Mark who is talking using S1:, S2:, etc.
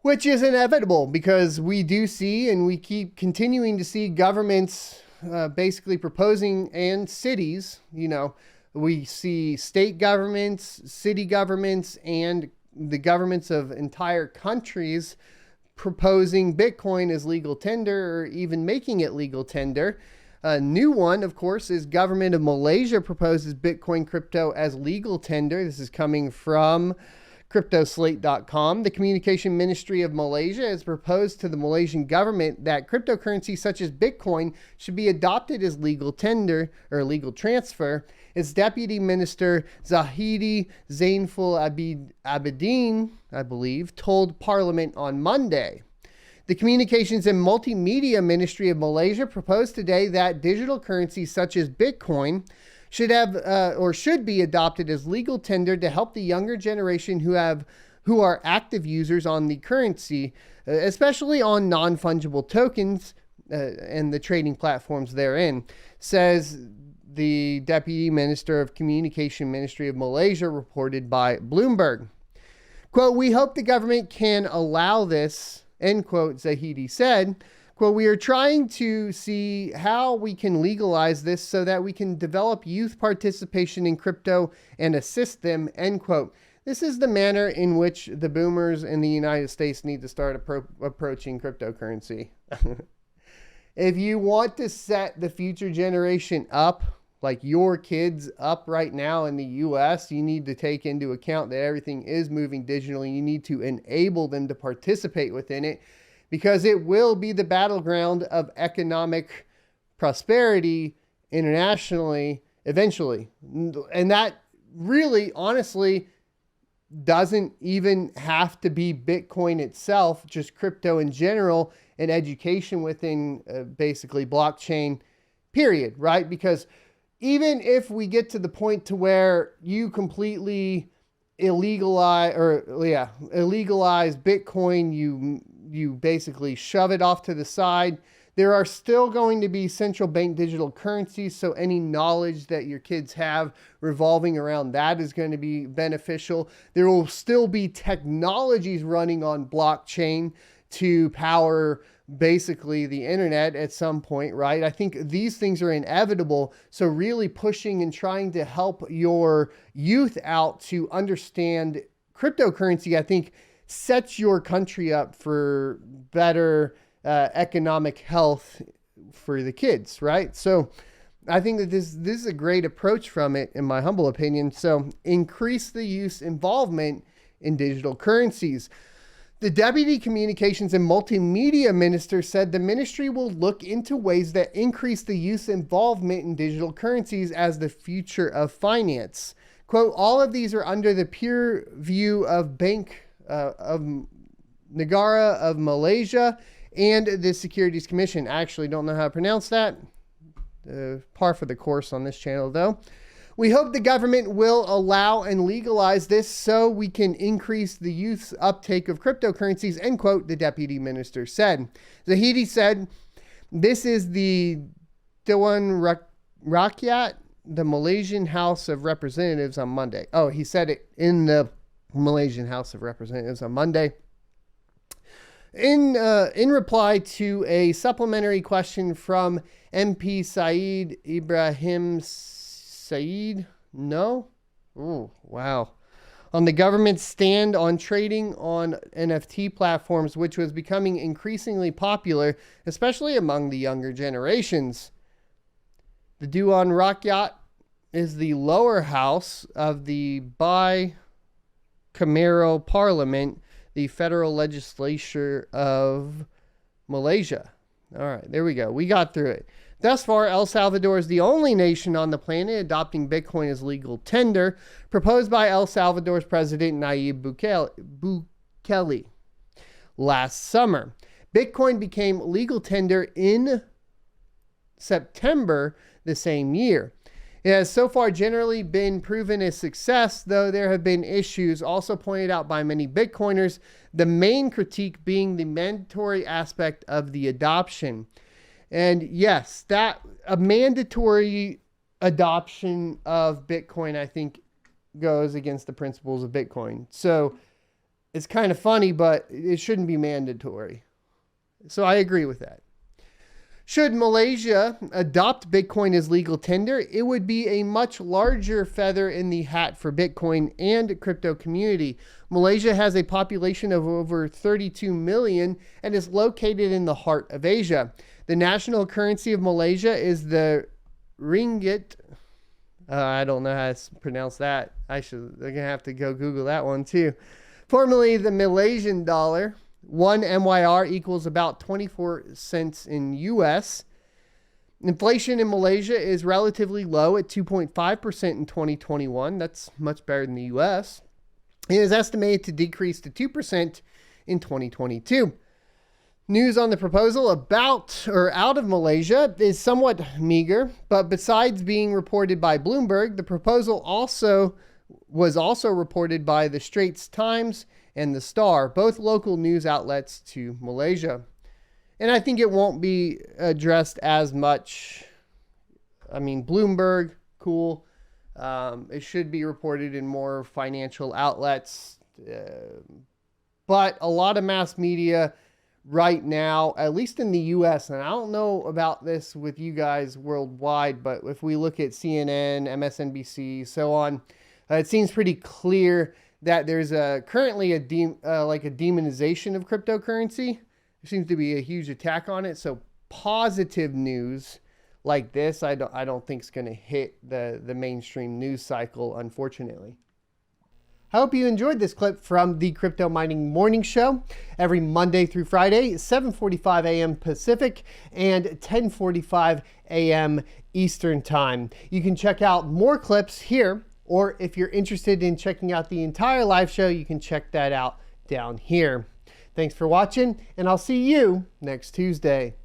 S1: which is inevitable because we do see and we keep continuing to see governments basically proposing, and cities, we see state governments, city governments, and the governments of entire countries proposing Bitcoin as legal tender or even making it legal tender. A new one, of course, is government of Malaysia proposes Bitcoin crypto as legal tender. This is coming from cryptoslate.com. The Communication Ministry of Malaysia has proposed to the Malaysian government that cryptocurrency such as Bitcoin should be adopted as legal tender or legal transfer. Its Deputy Minister Zahidi Zainful Abidin, I believe, told Parliament on Monday. The Communications and Multimedia Ministry of Malaysia proposed today that digital currencies such as Bitcoin should be adopted as legal tender to help the younger generation who are active users on the currency, especially on non-fungible tokens and the trading platforms therein, says the Deputy Minister of Communication Ministry of Malaysia, reported by Bloomberg. Quote, "We hope the government can allow this," end quote, Zahidi said. Quote, "We are trying to see how we can legalize this so that we can develop youth participation in crypto and assist them," end quote. This is the manner in which the boomers in the United States need to start approaching cryptocurrency. If you want to set the future generation up, like your kids up right now in the US, you need to take into account that everything is moving digitally. You need to enable them to participate within it, because it will be the battleground of economic prosperity internationally eventually. And that really, honestly, doesn't even have to be Bitcoin itself, just crypto in general and education within basically blockchain, period, right? Because even if we get to the point to where you completely illegalize Bitcoin, you basically shove it off to the side, there are still going to be central bank digital currencies. So any knowledge that your kids have revolving around that is going to be beneficial. There will still be technologies running on blockchain to power basically the internet at some point, right? I think these things are inevitable. So really pushing and trying to help your youth out to understand cryptocurrency, I think, sets your country up for better economic health for the kids, right? So I think that this is a great approach from it, in my humble opinion. So increase the involvement in digital currencies. The Deputy Communications and Multimedia Minister said the ministry will look into ways that increase the youth involvement in digital currencies as the future of finance. Quote, "All of these are under the peer view of Bank of Negara of Malaysia and the Securities Commission." I actually don't know how to pronounce that. Par for the course on this channel, though. "We hope the government will allow and legalize this so we can increase the youth's uptake of cryptocurrencies," end quote, the deputy minister said. Zahidi said, "This is the Dewan Rakyat, the Malaysian House of Representatives on Monday." Oh, he said it in the Malaysian House of Representatives on Monday. In reply to a supplementary question from MP Said Ibrahim Said, on the government's stand on trading on NFT platforms, which was becoming increasingly popular, especially among the younger generations. The Dewan Rakyat is the lower house of the bicameral parliament, the federal legislature of Malaysia. All right, there we go. We got through it. Thus far, El Salvador is the only nation on the planet adopting Bitcoin as legal tender, proposed by El Salvador's president Nayib Bukele last summer. Bitcoin became legal tender in September the same year. It has so far generally been proven a success, though there have been issues also pointed out by many Bitcoiners, the main critique being the mandatory aspect of the adoption. And yes, that a mandatory adoption of Bitcoin, I think, goes against the principles of Bitcoin. So It's kind of funny, but it shouldn't be mandatory. So I agree with that. Should Malaysia adopt Bitcoin as legal tender, it would be a much larger feather in the hat for Bitcoin and crypto community. Malaysia has a population of over 32 million and is located in the heart of Asia. The national currency of Malaysia is the ringgit. I don't know how to pronounce that. I'm going to have to go Google that one too. Formerly the Malaysian dollar. 1 MYR equals about 24 cents in US. Inflation in Malaysia is relatively low at 2.5% in 2021. That's much better than the US. It is estimated to decrease to 2% in 2022. News on the proposal about or out of Malaysia is somewhat meager, but besides being reported by Bloomberg, the proposal was also reported by the Straits Times and the Star, both local news outlets to Malaysia. And I think it won't be addressed as much. I mean, Bloomberg, cool. It should be reported in more financial outlets. But a lot of mass media right now, at least in the US, and I don't know about this with you guys worldwide, but if we look at CNN, MSNBC, so on, it seems pretty clear that there's currently a demonization of cryptocurrency. There seems to be a huge attack on it. So positive news like this, I don't think is going to hit the mainstream news cycle, unfortunately. I hope you enjoyed this clip from the Crypto Mining Morning Show every Monday through Friday, 7:45 a.m. Pacific and 10:45 a.m. Eastern Time. You can check out more clips here, or if you're interested in checking out the entire live show, you can check that out down here. Thanks for watching, and I'll see you next Tuesday.